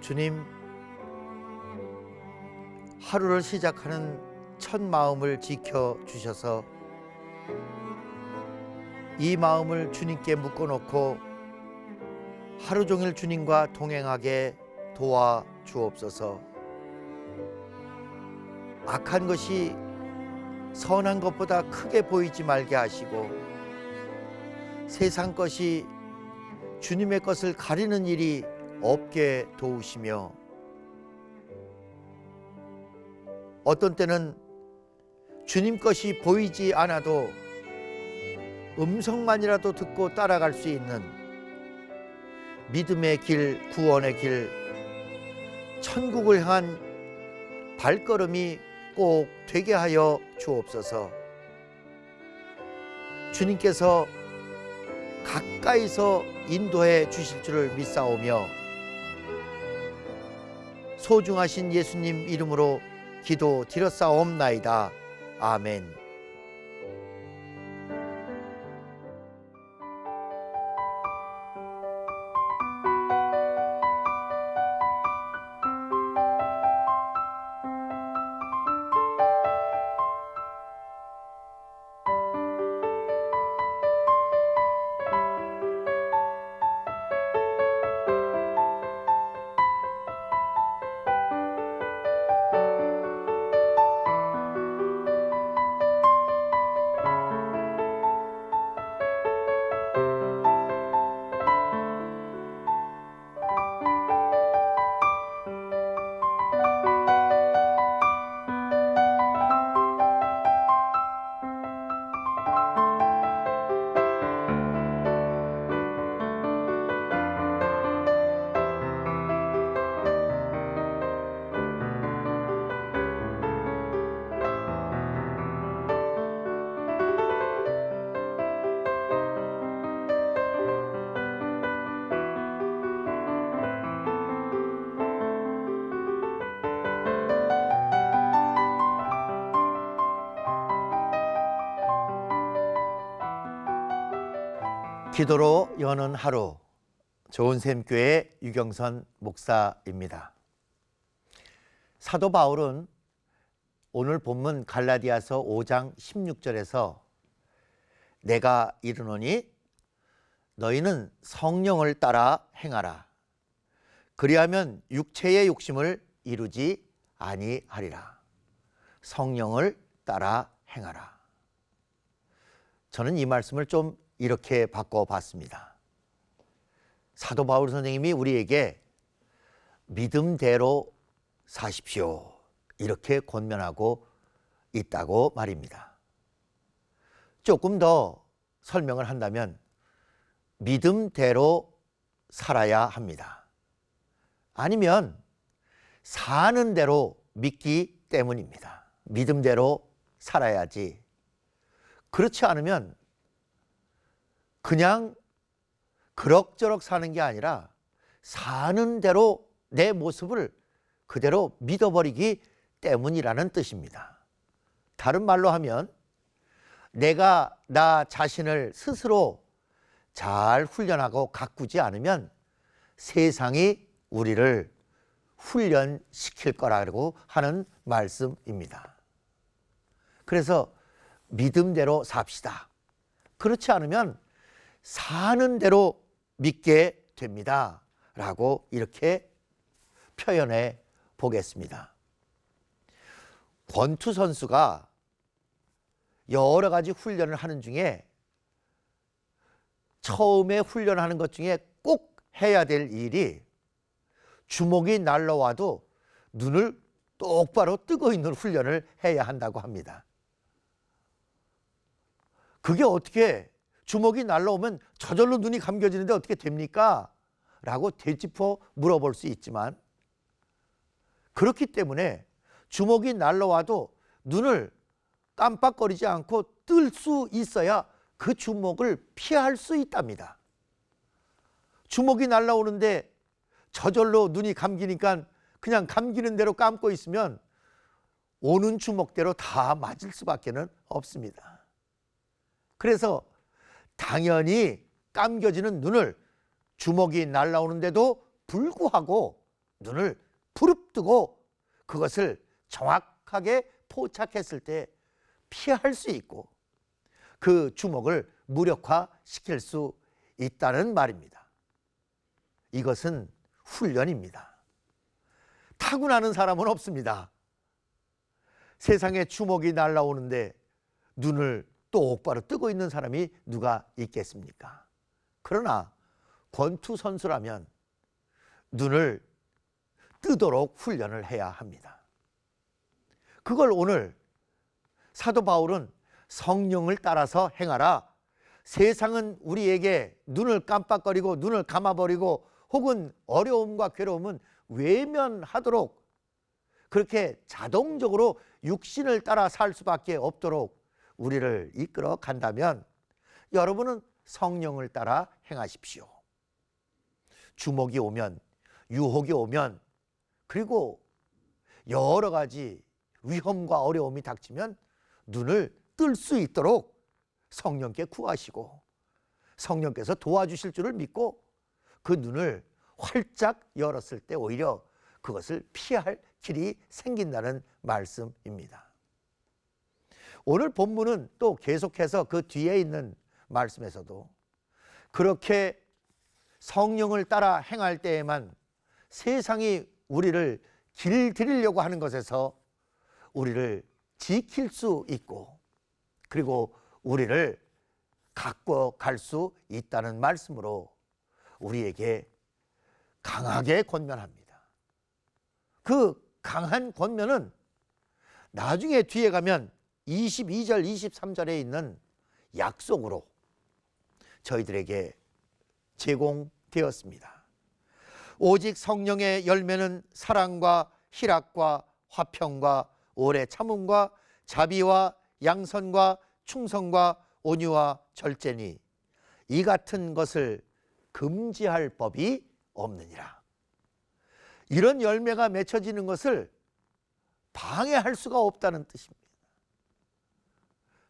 주님, 하루를 시작하는 첫 마음을 지켜주셔서 이 마음을 주님께 묶어놓고 하루 종일 주님과 동행하게 도와주옵소서. 악한 것이 선한 것보다 크게 보이지 말게 하시고 세상 것이 주님의 것을 가리는 일이 없게 도우시며 어떤 때는 주님 것이 보이지 않아도 음성만이라도 듣고 따라갈 수 있는 믿음의 길, 구원의 길, 천국을 향한 발걸음이 꼭 되게 하여 주옵소서. 주님께서 가까이서 인도해 주실 줄을 믿사오며 소중하신 예수님 이름으로 기도드렸사옵나이다. 아멘. 기도로 여는 하루, 좋은샘교회 유경선 목사입니다. 사도 바울은 오늘 본문 갈라디아서 5장 16절에서 내가 이르노니 너희는 성령을 따라 행하라. 그리하면 육체의 욕심을 이루지 아니하리라. 성령을 따라 행하라. 저는 이 말씀을 좀 이렇게 바꿔봤습니다. 사도 바울 선생님이 우리에게 믿음대로 사십시오, 이렇게 권면하고 있다고 말입니다. 조금 더 설명을 한다면 믿음대로 살아야 합니다. 아니면 사는 대로 믿기 때문입니다. 믿음대로 살아야지. 그렇지 않으면 그냥 그럭저럭 사는 게 아니라 사는 대로 내 모습을 그대로 믿어버리기 때문이라는 뜻입니다. 다른 말로 하면 내가 나 자신을 스스로 잘 훈련하고 가꾸지 않으면 세상이 우리를 훈련시킬 거라고 하는 말씀입니다. 그래서 믿음대로 삽시다. 그렇지 않으면 사는 대로 믿게 됩니다 라고 이렇게 표현해 보겠습니다. 권투 선수가 여러 가지 훈련을 하는 중에 처음에 훈련하는 것 중에 꼭 해야 될 일이 주먹이 날라와도 눈을 똑바로 뜨고 있는 훈련을 해야 한다고 합니다. 그게 어떻게 주먹이 날라오면 저절로 눈이 감겨지는데 어떻게 됩니까? 라고 되짚어 물어볼 수 있지만 그렇기 때문에 주먹이 날라와도 눈을 깜빡거리지 않고 뜰 수 있어야 그 주먹을 피할 수 있답니다. 주먹이 날라오는데 저절로 눈이 감기니까 그냥 감기는 대로 감고 있으면 오는 주먹대로 다 맞을 수밖에 없습니다. 그래서 당연히 감겨지는 눈을 주먹이 날라오는데도 불구하고 눈을 부릅뜨고 그것을 정확하게 포착했을 때 피할 수 있고 그 주먹을 무력화시킬 수 있다는 말입니다. 이것은 훈련입니다. 타고나는 사람은 없습니다. 세상에 주먹이 날아오는데 눈을 똑바로 뜨고 있는 사람이 누가 있겠습니까? 그러나 권투 선수라면 눈을 뜨도록 훈련을 해야 합니다. 그걸 오늘 사도 바울은 성령을 따라서 행하라. 세상은 우리에게 눈을 깜빡거리고 눈을 감아버리고 혹은 어려움과 괴로움은 외면하도록 그렇게 자동적으로 육신을 따라 살 수밖에 없도록 우리를 이끌어 간다면 여러분은 성령을 따라 행하십시오. 주목이 오면, 유혹이 오면, 그리고 여러 가지 위험과 어려움이 닥치면 눈을 뜰 수 있도록 성령께 구하시고 성령께서 도와주실 줄을 믿고 그 눈을 활짝 열었을 때 오히려 그것을 피할 길이 생긴다는 말씀입니다. 오늘 본문은 또 계속해서 그 뒤에 있는 말씀에서도 그렇게 성령을 따라 행할 때에만 세상이 우리를 길들이려고 하는 것에서 우리를 지킬 수 있고 그리고 우리를 갖고 갈 수 있다는 말씀으로 우리에게 강하게 권면합니다. 그 강한 권면은 나중에 뒤에 가면 22절, 23절에 있는 약속으로 저희들에게 제공되었습니다. 오직 성령의 열매는 사랑과 희락과 화평과 오래 참음과 자비와 양선과 충성과 온유와 절제니 이 같은 것을 금지할 법이 없느니라. 이런 열매가 맺혀지는 것을 방해할 수가 없다는 뜻입니다.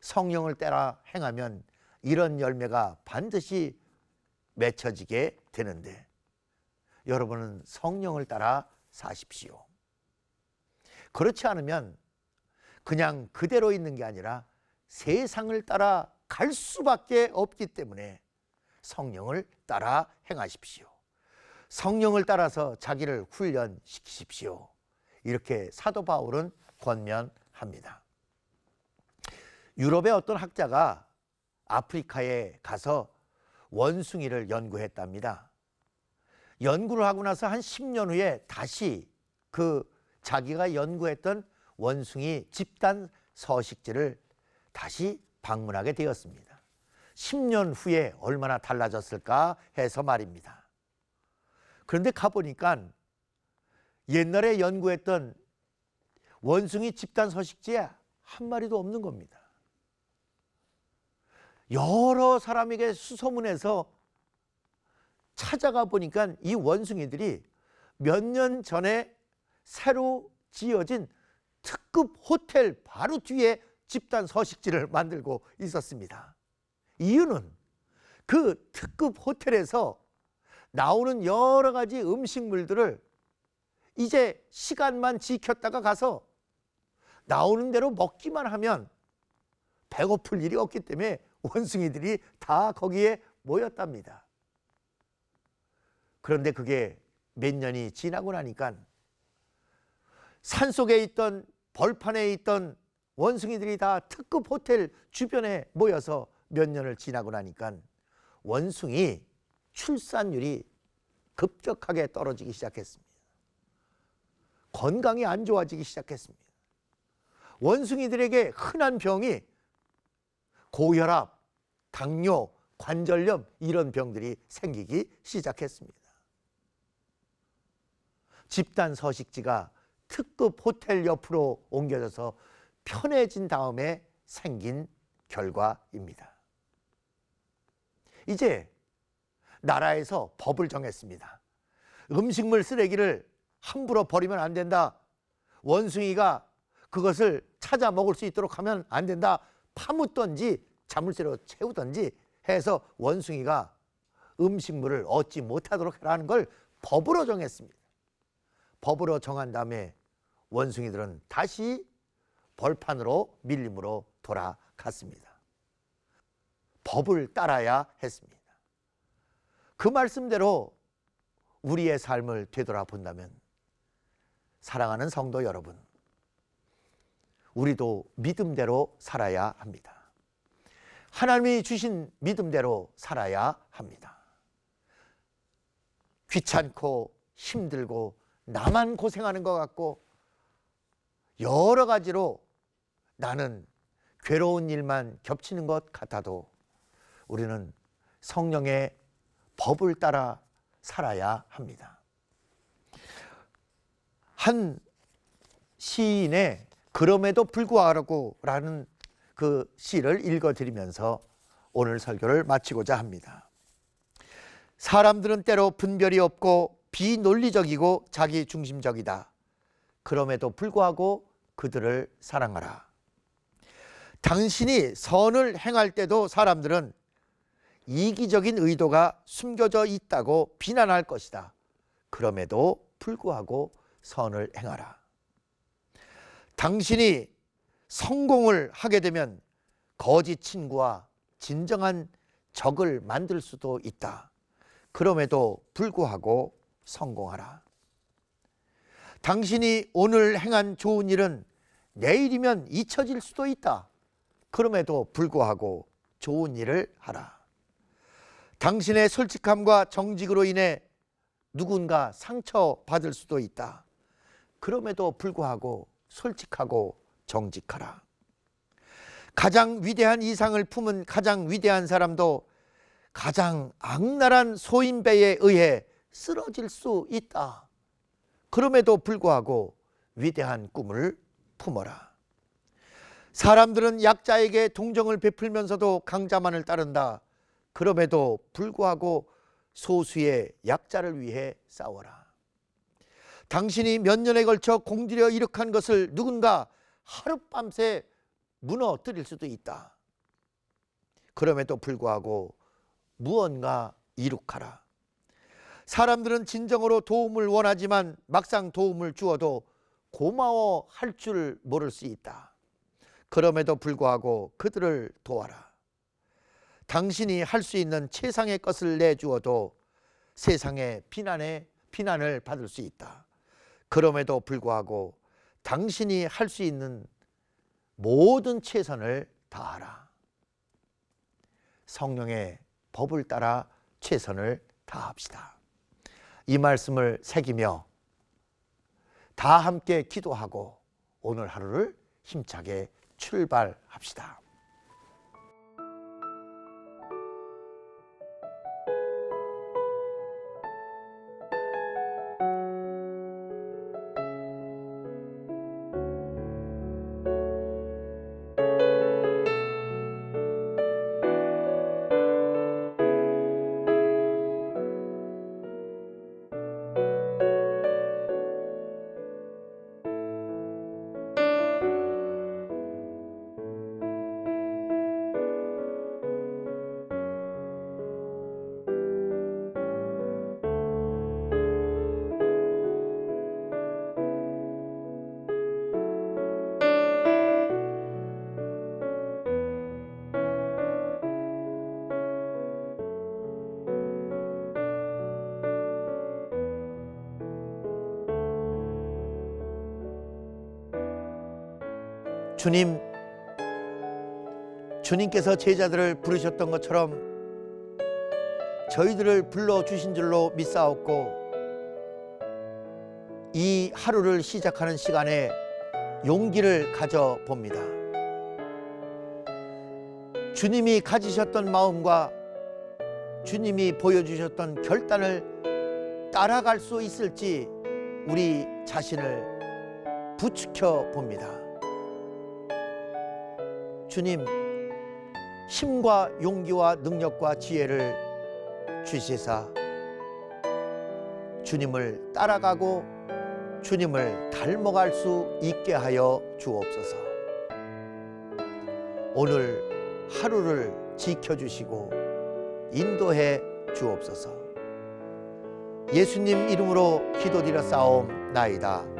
성령을 따라 행하면 이런 열매가 반드시 맺혀지게 되는데 여러분은 성령을 따라 사십시오. 그렇지 않으면 그냥 그대로 있는 게 아니라 세상을 따라 갈 수밖에 없기 때문에 성령을 따라 행하십시오. 성령을 따라서 자기를 훈련시키십시오. 이렇게 사도 바울은 권면합니다. 유럽의 어떤 학자가 아프리카에 가서 원숭이를 연구했답니다. 연구를 하고 나서 한 10년 후에 다시 그 자기가 연구했던 원숭이 집단 서식지를 다시 방문하게 되었습니다. 10년 후에 얼마나 달라졌을까 해서 말입니다. 그런데 가보니까 옛날에 연구했던 원숭이 집단 서식지에 한 마리도 없는 겁니다. 여러 사람에게 수소문해서 찾아가 보니까 이 원숭이들이 몇 년 전에 새로 지어진 특급 호텔 바로 뒤에 집단 서식지를 만들고 있었습니다. 이유는 그 특급 호텔에서 나오는 여러 가지 음식물들을 이제 시간만 지켰다가 가서 나오는 대로 먹기만 하면 배고플 일이 없기 때문에 원숭이들이 다 거기에 모였답니다. 그런데 그게 몇 년이 지나고 나니까 산속에 있던 벌판에 있던 원숭이들이 다 특급 호텔 주변에 모여서 몇 년을 지나고 나니까 원숭이 출산율이 급격하게 떨어지기 시작했습니다. 건강이 안 좋아지기 시작했습니다. 원숭이들에게 흔한 병이 고혈압, 당뇨, 관절염 이런 병들이 생기기 시작했습니다. 집단 서식지가 특급 호텔 옆으로 옮겨져서 편해진 다음에 생긴 결과입니다. 이제 나라에서 법을 정했습니다. 음식물 쓰레기를 함부로 버리면 안 된다. 원숭이가 그것을 찾아 먹을 수 있도록 하면 안 된다. 파묻던지 자물쇠로 채우던지 해서 원숭이가 음식물을 얻지 못하도록 하라는 걸 법으로 정했습니다. 법으로 정한 다음에 원숭이들은 다시 벌판으로 밀림으로 돌아갔습니다. 법을 따라야 했습니다. 그 말씀대로 우리의 삶을 되돌아본다면, 사랑하는 성도 여러분, 우리도 믿음대로 살아야 합니다. 하나님이 주신 믿음대로 살아야 합니다. 귀찮고 힘들고 나만 고생하는 것 같고 여러 가지로 나는 괴로운 일만 겹치는 것 같아도 우리는 성령의 법을 따라 살아야 합니다. 한 시인의 그럼에도 불구하고 라는 그 시를 읽어드리면서 오늘 설교를 마치고자 합니다. 사람들은 때로 분별이 없고 비논리적이고 자기중심적이다. 그럼에도 불구하고 그들을 사랑하라. 당신이 선을 행할 때도 사람들은 이기적인 의도가 숨겨져 있다고 비난할 것이다. 그럼에도 불구하고 선을 행하라. 당신이 성공을 하게 되면 거짓 친구와 진정한 적을 만들 수도 있다. 그럼에도 불구하고 성공하라. 당신이 오늘 행한 좋은 일은 내일이면 잊혀질 수도 있다. 그럼에도 불구하고 좋은 일을 하라. 당신의 솔직함과 정직으로 인해 누군가 상처받을 수도 있다. 그럼에도 불구하고 솔직하고 정직하라. 가장 위대한 이상을 품은 가장 위대한 사람도 가장 악랄한 소인배에 의해 쓰러질 수 있다. 그럼에도 불구하고 위대한 꿈을 품어라. 사람들은 약자에게 동정을 베풀면서도 강자만을 따른다. 그럼에도 불구하고 소수의 약자를 위해 싸워라. 당신이 몇 년에 걸쳐 공들여 이룩한 것을 누군가 하룻밤새 무너뜨릴 수도 있다. 그럼에도 불구하고 무언가 이룩하라. 사람들은 진정으로 도움을 원하지만 막상 도움을 주어도 고마워할 줄 모를 수 있다. 그럼에도 불구하고 그들을 도와라. 당신이 할 수 있는 최상의 것을 내주어도 세상의 비난을 받을 수 있다. 그럼에도 불구하고 당신이 할 수 있는 모든 최선을 다하라. 성령의 법을 따라 최선을 다합시다. 이 말씀을 새기며 다 함께 기도하고 오늘 하루를 힘차게 출발합시다. 주님께서 제자들을 부르셨던 것처럼 저희들을 불러주신 줄로 믿사옵고, 이 하루를 시작하는 시간에 용기를 가져봅니다. 주님이 가지셨던 마음과 주님이 보여주셨던 결단을 따라갈 수 있을지 우리 자신을 부추켜 봅니다. 주님, 힘과 용기와 능력과 지혜를 주시사 주님을 따라가고 주님을 닮아갈 수 있게 하여 주옵소서. 오늘 하루를 지켜주시고 인도해 주옵소서. 예수님 이름으로 기도드려 싸움나이다.